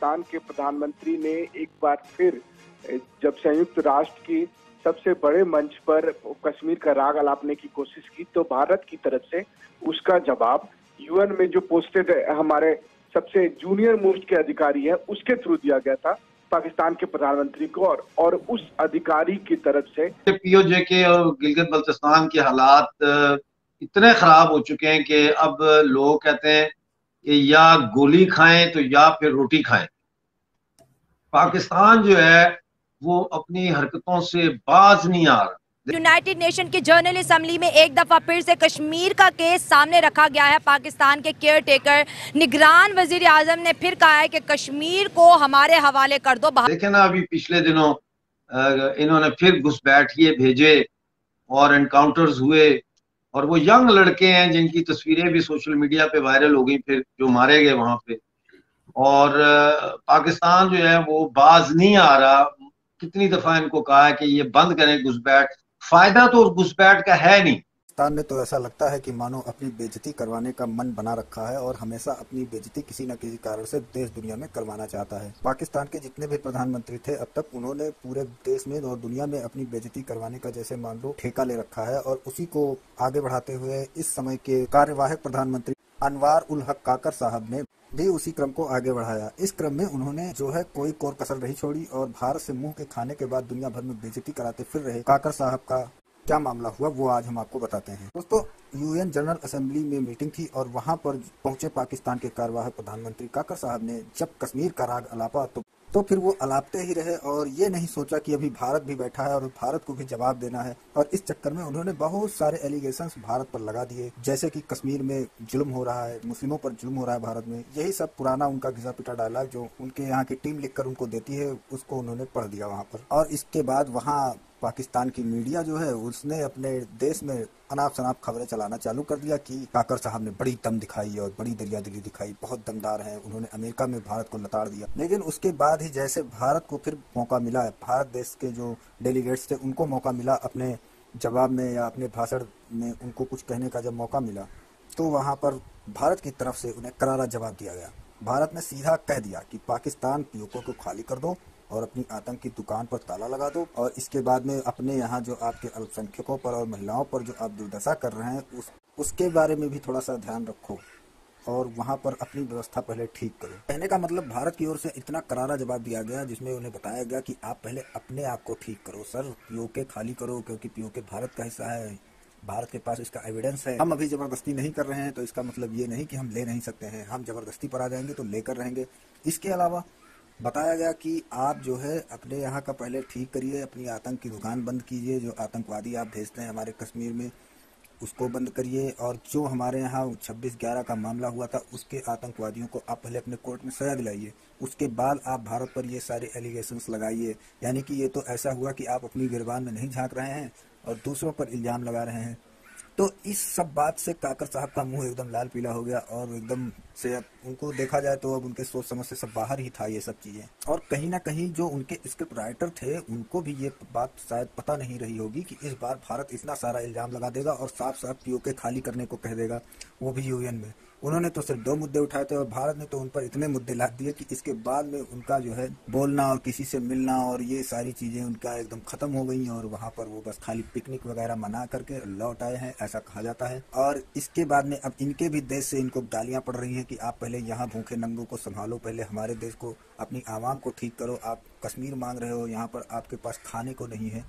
पाकिस्तान के प्रधानमंत्री ने एक बार फिर जब संयुक्त राष्ट्र की सबसे बड़े मंच पर कश्मीर का राग अलापने की कोशिश की, तो भारत की तरफ से उसका जवाब यूएन में जो पोस्टेड हमारे सबसे जूनियर मोस्ट के अधिकारी है उसके थ्रू दिया गया था पाकिस्तान के प्रधानमंत्री को, और उस अधिकारी की तरफ से पीओजे के और गिलगित बल्तिस्तान के हालात इतने खराब हो चुके हैं कि अब लोग कहते हैं कि या गोली खाएं तो या फिर रोटी खाएं। पाकिस्तान जो है वो अपनी हरकतों से बाज नहीं आ रहा। यूनाइटेड नेशन की जनरल असेंबली में एक दफा फिर से कश्मीर का केस सामने रखा गया है। पाकिस्तान के केयर टेकर निगरान वजीर आजम ने फिर कहा है कि कश्मीर को हमारे हवाले कर दो। देखे ना, अभी पिछले दिनों इन्होंने फिर घुसपैठिए भेजे और एनकाउंटर्स हुए, और वो यंग लड़के हैं जिनकी तस्वीरें भी सोशल मीडिया पे वायरल हो गई, फिर जो मारे गए वहां पे। और पाकिस्तान जो है वो बाज नहीं आ रहा। कितनी दफा इनको कहा है कि ये बंद करें घुसपैठ, फायदा तो उस घुसपैठ का है नहीं। पाकिस्तान में तो ऐसा लगता है कि मानो अपनी बेइज्जती करवाने का मन बना रखा है और हमेशा अपनी बेइज्जती किसी न किसी कारण से देश दुनिया में करवाना चाहता है। पाकिस्तान के जितने भी प्रधानमंत्री थे अब तक उन्होंने पूरे देश में और दुनिया में अपनी बेइज्जती करवाने का जैसे मान लो ठेका ले रखा है, और उसी को आगे बढ़ाते हुए इस समय के कार्यवाहक प्रधानमंत्री अनवार उल हक काकर साहब ने भी उसी क्रम को आगे बढ़ाया। इस क्रम में उन्होंने जो है कोई कोर कसर नहीं छोड़ी, और भारत से मुंह के खाने के बाद दुनिया भर में बेइज्जती कराते फिर रहे काकर साहब का क्या मामला हुआ वो आज हम आपको बताते हैं। दोस्तों, यूएन जनरल असेंबली में मीटिंग थी और वहां पर पहुंचे पाकिस्तान के कार्यवाहक प्रधानमंत्री काकर साहब ने जब कश्मीर का राग अलापा तो फिर वो अलापते ही रहे, और ये नहीं सोचा कि अभी भारत भी बैठा है और भारत को भी जवाब देना है। और इस चक्कर में उन्होंने बहुत सारे एलिगेशंस भारत पर लगा दिए, जैसे कि कश्मीर में जुल्म हो रहा है, मुस्लिमों पर जुल्म हो रहा है भारत में। यही सब पुराना उनका घिसा पिटा डायलॉग जो उनके यहाँ की टीम लिखकर उनको देती है उसको उन्होंने पढ़ दिया वहाँ पर। और इसके बाद वहाँ पाकिस्तान की मीडिया जो है उसने अपने देश में अनाप शनाप खबरें चलाना चालू कर दिया कि काकर साहब ने बड़ी दम दिखाई और बड़ी दरियादिली दिखाई, बहुत दमदार हैं, उन्होंने अमेरिका में भारत को लताड़ दिया। लेकिन उसके बाद ही जैसे भारत को फिर मौका मिला, भारत देश के जो डेलीगेट्स थे उनको मौका मिला अपने जवाब में या अपने भाषण में उनको कुछ कहने का जब मौका मिला, तो वहाँ पर भारत की तरफ से उन्हें करारा जवाब दिया गया। भारत ने सीधा कह दिया कि पाकिस्तान पीओके को खाली कर दो और अपनी आतंक की दुकान पर ताला लगा दो, और इसके बाद में अपने यहाँ जो आपके अल्पसंख्यकों पर और महिलाओं पर जो आप दुर्दशा कर रहे हैं उसके बारे में भी थोड़ा सा ध्यान रखो, और वहाँ पर अपनी व्यवस्था पहले ठीक करो। कहने का मतलब भारत की ओर से इतना करारा जवाब दिया गया जिसमें उन्हें बताया गया कि आप पहले अपने आप को ठीक करो सर, पीओके खाली करो, क्योंकि पीओके भारत का हिस्सा है, भारत के पास इसका एविडेंस है। हम अभी जबरदस्ती नहीं कर रहे हैं तो इसका मतलब ये नहीं कि हम ले नहीं सकते हैं, हम जबरदस्ती पर आ जाएंगे तो लेकर रहेंगे। इसके अलावा बताया गया कि आप जो है अपने यहाँ का पहले ठीक करिए, अपनी आतंक की दुकान बंद कीजिए, जो आतंकवादी आप भेजते हैं हमारे कश्मीर में उसको बंद करिए, और जो हमारे यहाँ 26/11 का मामला हुआ था उसके आतंकवादियों को आप पहले अपने कोर्ट में सजा दिलाइए, उसके बाद आप भारत पर ये सारे एलिगेशंस लगाइए। यानी कि ये तो ऐसा हुआ कि आप अपनी गिरबान में नहीं झांक रहे हैं और दूसरों पर इल्ज़ाम लगा रहे हैं। तो इस सब बात से काकर साहब का मुंह एकदम लाल पीला हो गया, और एकदम से अब उनको देखा जाए तो अब उनके सोच समझ से सब बाहर ही था ये सब चीज़ें। और कहीं ना कहीं जो उनके स्क्रिप्ट राइटर थे उनको भी ये बात शायद पता नहीं रही होगी कि इस बार भारत इतना सारा इल्ज़ाम लगा देगा और साफ साफ पीओके खाली करने को कह देगा, वो भी यूएन में। उन्होंने तो सिर्फ 2 मुद्दे उठाए थे और भारत ने तो उन पर इतने मुद्दे लाद दिए कि इसके बाद में उनका जो है बोलना और किसी से मिलना और ये सारी चीज़ें उनका एकदम ख़त्म हो गई, और वहाँ पर वो बस खाली पिकनिक वगैरह मना करके लौट आए हैं, ऐसा कहा जाता है। और इसके बाद में अब इनके भी देश से इनको गालियाँ पड़ रही हैं कि आप पहले यहाँ भूखे नंगों को संभालो, पहले हमारे देश को, अपनी आवाम को ठीक करो। आप कश्मीर मांग रहे हो, यहाँ पर आपके पास खाने को नहीं है,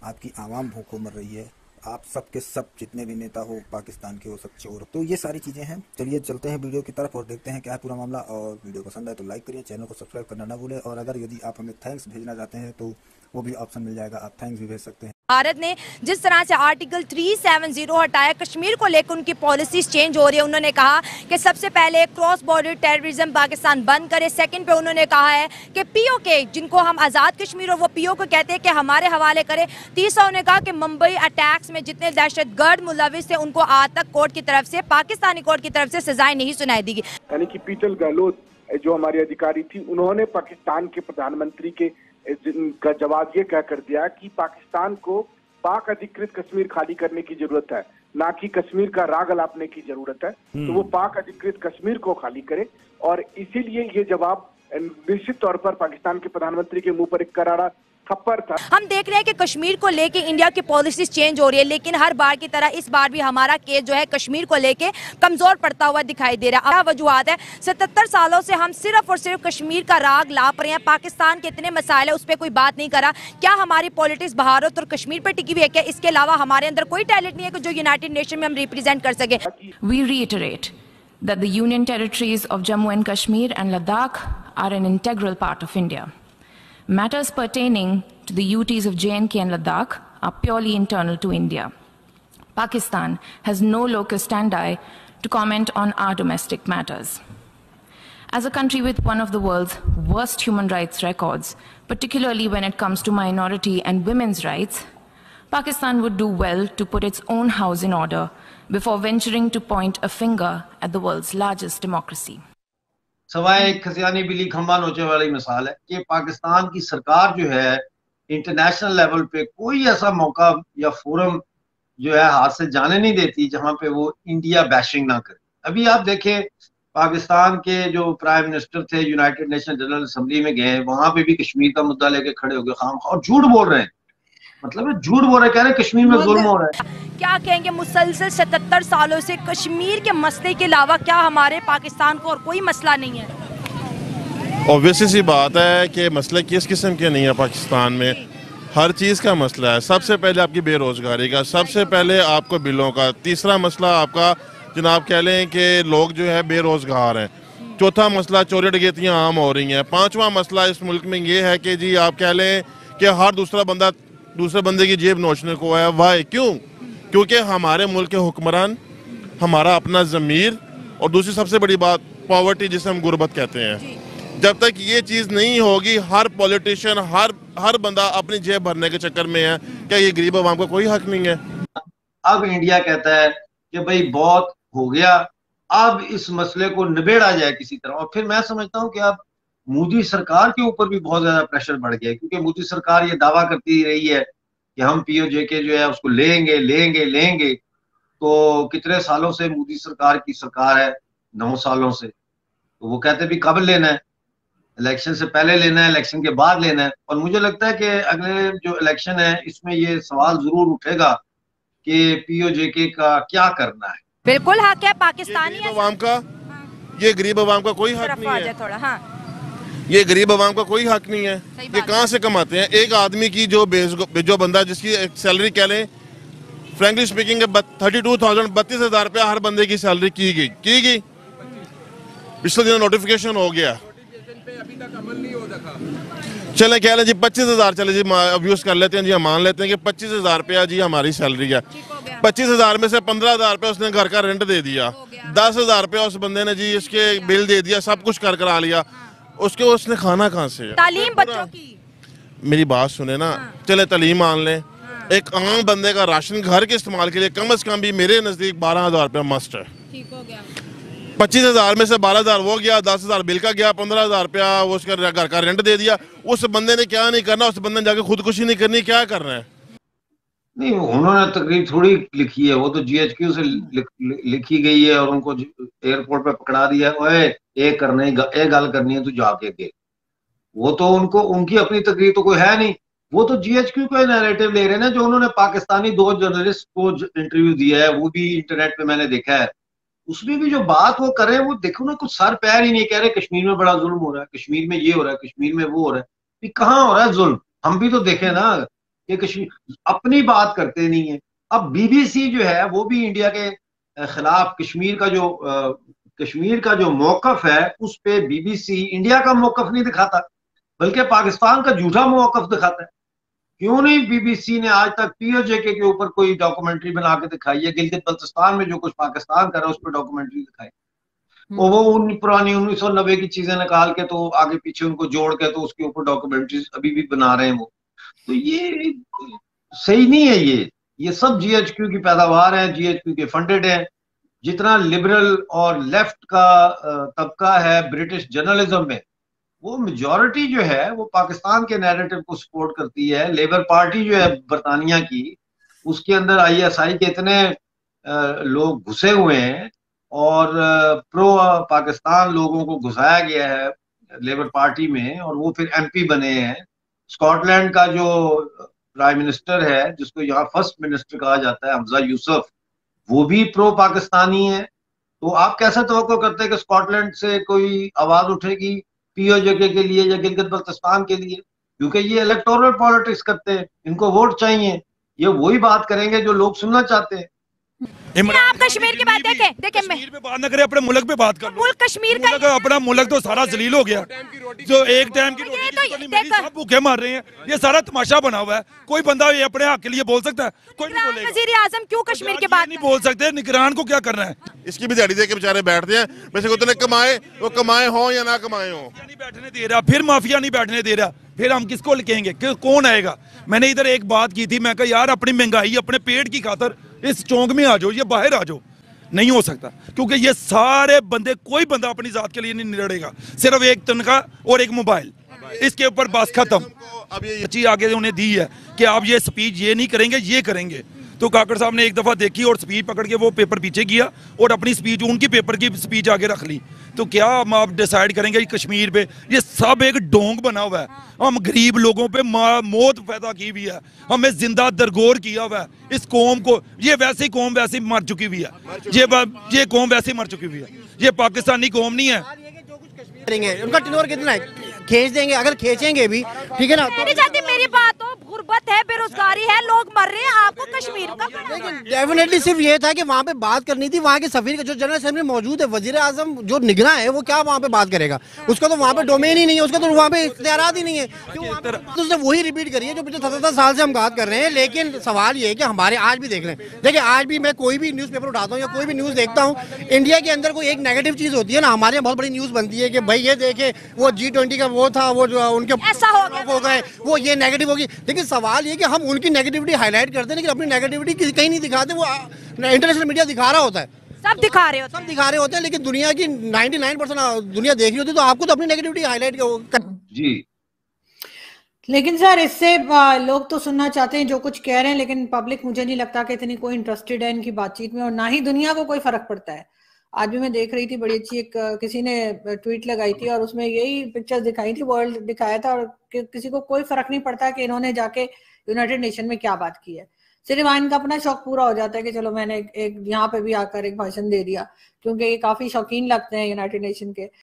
आपकी आवाम भूखों मर रही है, आप सबके सब जितने भी नेता हो पाकिस्तान के वो सब चोर। तो ये सारी चीज़ें हैं। चलिए चलते हैं वीडियो की तरफ और देखते हैं क्या है पूरा मामला। और वीडियो पसंद आए तो लाइक करिए, चैनल को सब्सक्राइब करना ना भूलें, और अगर यदि आप हमें थैंक्स भेजना चाहते हैं तो वो भी ऑप्शन मिल जाएगा, आप थैंक्स भी भेज सकते हैं। भारत ने जिस तरह से आर्टिकल 370 हटाया, कश्मीर को लेकर उनकी पॉलिसीज चेंज हो रही है। उन्होंने कहा कि सबसे पहले क्रॉस बॉर्डर टेररिज्म पाकिस्तान बंद करे। सेकंड पे उन्होंने कहा है कि पीओके जिनको हम आज़ाद कश्मीर और वो पीओके कहते हैं कि हमारे हवाले करे। तीसरा उन्होंने कहा कि मुंबई अटैक्स में जितने दहशतगर्द मुलविस थे उनको आज तक कोर्ट की तरफ से, पाकिस्तानी कोर्ट की तरफ से सजाएं नहीं सुनाई दी गई। यानी कि पीटर गहलोत जो हमारी अधिकारी थी उन्होंने पाकिस्तान के प्रधानमंत्री के का जवाब ये कह कर दिया कि पाकिस्तान को पाक अधिकृत कश्मीर खाली करने की जरूरत है, ना कि कश्मीर का राग अलापने की जरूरत है। तो वो पाक अधिकृत कश्मीर को खाली करे, और इसीलिए ये जवाब निश्चित तौर पर पाकिस्तान के प्रधानमंत्री के मुंह पर एक करारा थप्पड़ था। हम देख रहे हैं कि कश्मीर को लेके इंडिया की पॉलिसीज चेंज हो रही है, लेकिन हर बार की तरह इस बार भी हमारा केस जो है कश्मीर को लेके कमजोर पड़ता हुआ दिखाई दे रहा है। क्या वजूहत है? 77 सालों से हम सिर्फ और सिर्फ कश्मीर का राग लाप रहे हैं, पाकिस्तान के इतने मसाइल है उस पर कोई बात नहीं करा। क्या हमारी पॉलिटिक्स भारत और कश्मीर पर टिकी हुई है? क्या इसके अलावा हमारे अंदर कोई टैलेंट नहीं है कि जो यूनाइटेड नेशन में हम रिप्रेजेंट कर सके? We reiterate that the Union territories of Jammu and Kashmir and Ladakh are an integral part of India. Matters pertaining to the UTs of J&K and Ladakh are purely internal to India. Pakistan has no locus standi to comment on our domestic matters. As a country with one of the world's worst human rights records, particularly when it comes to minority and women's rights, Pakistan would do well to put its own house in order before venturing to point a finger at the world's largest democracy. सवाए एक खसियानी बिल्ली खंबा नोचे वाली मिसाल है कि पाकिस्तान की सरकार जो है इंटरनेशनल लेवल पे कोई ऐसा मौका या फोरम जो है हाथ से जाने नहीं देती जहां पे वो इंडिया बैशिंग ना करे। अभी आप देखें पाकिस्तान के जो प्राइम मिनिस्टर थे यूनाइटेड नेशन जनरल असेंबली में गए, वहां पे भी कश्मीर का मुद्दा लेके खड़े हो गए खाम और झूठ बोल रहे हैं, मतलब झूठ बोल रहे, कह रहे कश्मीर में जुल्म हो रहा है। क्या कहेंगे, मुसलसल 77 सालों से कश्मीर के मसले के अलावा क्या हमारे पाकिस्तान को और कोई मसला नहीं है? ऑब्वियसली सी बात है कि मसले किस किस्म के नहीं है पाकिस्तान में, हर चीज़ का मसला है। सबसे पहले आपकी बेरोजगारी का, सबसे पहले आपको बिलों का, तीसरा मसला आपका जनाब कह लें कि लोग जो है बेरोजगार हैं, चौथा मसला चोरी डकैतियाँ आम हो रही हैं, पांचवा मसला इस मुल्क में ये है कि जी आप कह लें कि हर दूसरा बंदा दूसरे बंदे की जेब नोचने को है। वाई? क्यों? क्योंकि हमारे मुल्क के हुक्मरान, हमारा अपना ज़मीर, और दूसरी सबसे बड़ी बात पॉवर्टी जिसे हम गुर्बत कहते हैं। जब तक ये चीज़ नहीं होगी, हर पॉलिटिशियन हर बंदा अपनी जेब भरने के चक्कर में है। क्या ये गरीब आवाम का कोई हक नहीं है? अब इंडिया कहता है कि भाई बहुत हो गया, अब इस मसले को निबेड़ा जाए किसी तरह। और फिर मैं समझता हूँ कि अब मोदी सरकार के ऊपर भी बहुत ज्यादा प्रेशर बढ़ गया है, क्योंकि मोदी सरकार ये दावा करती रही है कि हम POJK जो है उसको लेंगे। तो कितने सालों से मोदी सरकार की सरकार है, 9 सालों से, तो वो कहते भी कब लेना है, इलेक्शन से पहले लेना है, इलेक्शन के बाद लेना है। और मुझे लगता है कि अगले जो इलेक्शन है इसमें ये सवाल जरूर उठेगा कि POJK का क्या करना है। बिल्कुल हक है पाकिस्तानी अवाम का, ये गरीब अवाम का कोई हक नहीं है। थोड़ा हाँ, ये गरीब अवाम का कोई हक नहीं है। ये कहाँ से कमाते हैं? एक आदमी की जो बंदा जिसकी सैलरी कह लें फ्रैंकली स्पीकिंग 32,000 32,000 रुपया हर बंदे की सैलरी की गई। पिछले दिन नोटिफिकेशन हो गया, चले कह लें जी 25,000, चले जी अब्यूज कर लेते हैं जी, हम मान लेते हैं कि 25,000 रुपया जी हमारी सैलरी है। 25,000 में से 15,000 रुपया उसने घर का रेंट दे दिया, 10,000 रुपया उस बंदे ने जी इसके बिल दे दिया, सब कुछ करा लिया। उसने खाना कहाँ से? तालीम बच्चों की। मेरी बात सुने ना, चले तालीम मान लें, एक आम बंदे का राशन घर के इस्तेमाल के लिए कम से कम भी मेरे नजदीक 12,000 रुपया मस्ट है। ठीक हो गया। 25,000 में से 12,000 वो गया, 10,000 बिल का गया, 15,000 रुपया वो उसका घर का रेंट दे दिया। उस बंदे ने क्या नहीं करना, उस बंदे ने जाके खुदकुशी नहीं करनी, क्या करना है? नहीं, उन्होंने तकरीर थोड़ी लिखी है, वो तो GHQ से लिखी गई है और उनको एयरपोर्ट पे पकड़ा दिया, ओए एक गल करनी है तू जाके दे। वो तो उनकी अपनी तकरीर तो कोई है नहीं, वो तो GHQ का नैरेटिव ले रहे हैं जो उन्होंने पाकिस्तानी 2 जर्नलिस्ट को इंटरव्यू दिया है, वो भी इंटरनेट पे मैंने देखा है। उसमें भी जो बात वो कर रहे हैं वो देखो ना, कुछ सर पैर ही नहीं, कह रहे कश्मीर में बड़ा जुल्म हो रहा है, कश्मीर में ये हो रहा है, कश्मीर में वो हो रहा है। कहाँ हो रहा है जुल्म? हम भी तो देखें ना, ये कश्मीर अपनी बात करते नहीं है। अब BBC जो है वो भी इंडिया के खिलाफ कश्मीर का जो मौकफ है उस पे BBC इंडिया का मौकफ नहीं दिखाता, बल्कि पाकिस्तान का झूठा मौकफ दिखाता है। क्यों नहीं BBC ने आज तक POJK के ऊपर कोई डॉक्यूमेंट्री बना के दिखाई है? गिलगित बल्तिस्तान में जो कुछ पाकिस्तान कर रहा है उस पर डॉक्यूमेंट्री दिखाई, और वो पुरानी 1990 की चीजें निकाल के तो आगे पीछे उनको जोड़ के तो उसके ऊपर डॉक्यूमेंट्री अभी भी बना रहे हैं वो। तो ये सही नहीं है। ये सब GHQ की पैदावार है, GHQ के फंडेड है। जितना लिबरल और लेफ्ट का तबका है ब्रिटिश जर्नलिज्म में, वो मेजॉरिटी जो है वो पाकिस्तान के नैरेटिव को सपोर्ट करती है। लेबर पार्टी जो है बरतानिया की, उसके अंदर ISI के इतने लोग घुसे हुए हैं और प्रो पाकिस्तान लोगों को घुसाया गया है। लेबर पार्टी में, और वो फिर MP बने हैं। स्कॉटलैंड का जो प्राइम मिनिस्टर है, जिसको यहाँ फर्स्ट मिनिस्टर कहा जाता है, हमजा यूसुफ, वो भी प्रो पाकिस्तानी है। तो आप कैसे तवक्को करते हैं कि स्कॉटलैंड से कोई आवाज उठेगी POJK के लिए या गिलगित बल्तिस्तान के लिए? क्योंकि ये इलेक्टोरल पॉलिटिक्स करते हैं, इनको वोट चाहिए, ये वही बात करेंगे जो लोग सुनना चाहते हैं। आप कश्मीर की बात देखें, कश्मीर पे बात न करें, अपने मुल्क पे बात कर लो। मुल्क कश्मीर का अपना मुल्क तो सारा जलील हो गया, जो एक टाइम की रोटी सब भूखे मार रहे हैं। ये सारा तमाशा बना हुआ है। कोई बंदा ये अपने हक के लिए बोल सकता है? कोई नहीं बोलेगा। वज़ीर आज़म क्यों कश्मीर के बात नहीं बोल सकते? निगरान को क्या करना है? इसकी भी दिहाड़ी दे के बेचारे बैठते हैं, वैसे उतने कमाए, वो कमाए हो या ना कमाए हो। नहीं बैठने दे रहा, फिर माफिया नहीं बैठने दे रहा, फिर हम किसको लिखेंगे? कौन आएगा? मैंने इधर एक बात की थी, मैं कहा यार अपनी महंगाई, अपने पेट की खातर इस चौक में आ जाओ, ये बाहर आ जाओ। नहीं हो सकता, क्योंकि ये सारे बंदे, कोई बंदा अपनी जात के लिए नहीं लड़ेगा। सिर्फ एक तनख्वाह और एक मोबाइल, इसके ऊपर बस खत्म। अब ये चीज आगे उन्हें दी है कि आप ये स्पीच ये नहीं करेंगे, ये करेंगे। तो काकड़ साहब ने एक दफा देखी और स्पीच पकड़ के वो पेपर पीछे किया और अपनी स्पीच, उनकी पेपर की स्पीच आगे रख ली। तो क्या हम आप डिसाइड करेंगे कश्मीर पे? ये सब एक ढोंग बना हुआ है। हम गरीब लोगों पे मौत पैदा की हुई है, हमें जिंदा दरगोर किया हुआ है। इस कौम को, ये वैसी कौम वैसी मर चुकी हुई है, ये कौम वैसी मर चुकी हुई है। ये पाकिस्तानी कौम नहीं है। करेंगे उनका टिनोर कितना है, खींच देंगे, अगर खींचेंगे भी ठीक है ना। तो मेरी बात हो, गुर्बत है, बेरोजगारी है, लोग मर रहे हैं, आपको कश्मीर का लेकिन डेफिनेटली सिर्फ ये था कि वहाँ पे बात करनी थी। वहाँ के सफीर का जो जनरल असेंबली मौजूद है, वजीर आजम जो निगरां है, वो क्या वहाँ पे बात करेगा? उसका तो वहाँ पे डोमेन ही नहीं है, उसका तो वहाँ पे इख्तियारात ही नहीं है। तो उसने वही रिपीट करी है जो पिछले 77 साल से हम बात कर रहे हैं। लेकिन सवाल ये है कि हमारे आज भी देख लें, देखिए आज भी मैं कोई भी न्यूज़पेपर उठाता हूँ या कोई भी न्यूज़ देखता हूँ, इंडिया के अंदर कोई एक नेगेटिव चीज़ होती है ना, हमारे यहाँ बहुत बड़ी न्यूज़ बनती है कि भाई ये देखे वो G20 का वो था, वो जो उनके ऐसा हो गए, वो ये नेगेटिव होगी। लेकिन सवाल ये कि हम उनकी नेगेटिविटी हाईलाइट करते हैं, लेकिन अपनी नेगेटिविटी कहीं नहीं दिखाते। वो इंटरनेशनल मीडिया दिखा रहा होता है, सब दिखा रहे होते हैं, लेकिन दुनिया की 99% दुनिया देख रही होती है। तो आपको तो अपनी नेगेटिविटी हाईलाइट जी। लेकिन सर इससे लोग तो सुनना चाहते हैं जो कुछ कह रहे हैं, लेकिन पब्लिक मुझे नहीं लगता कि इतनी कोई इंटरेस्टेड है इनकी बातचीत में, और ना ही दुनिया को कोई फर्क पड़ता है। आज भी मैं देख रही थी, बड़ी अच्छी एक किसी ने ट्वीट लगाई थी और उसमें यही पिक्चर्स दिखाई थी, वर्ल्ड दिखाया था, और किसी को कोई फर्क नहीं पड़ता कि इन्होंने जाके यूनाइटेड नेशन में क्या बात की है। सिर्फ इनका अपना शौक पूरा हो जाता है कि चलो मैंने एक यहाँ पे भी आकर एक भाषण दे दिया, क्योंकि ये काफी शौकीन लगते हैं यूनाइटेड नेशन के।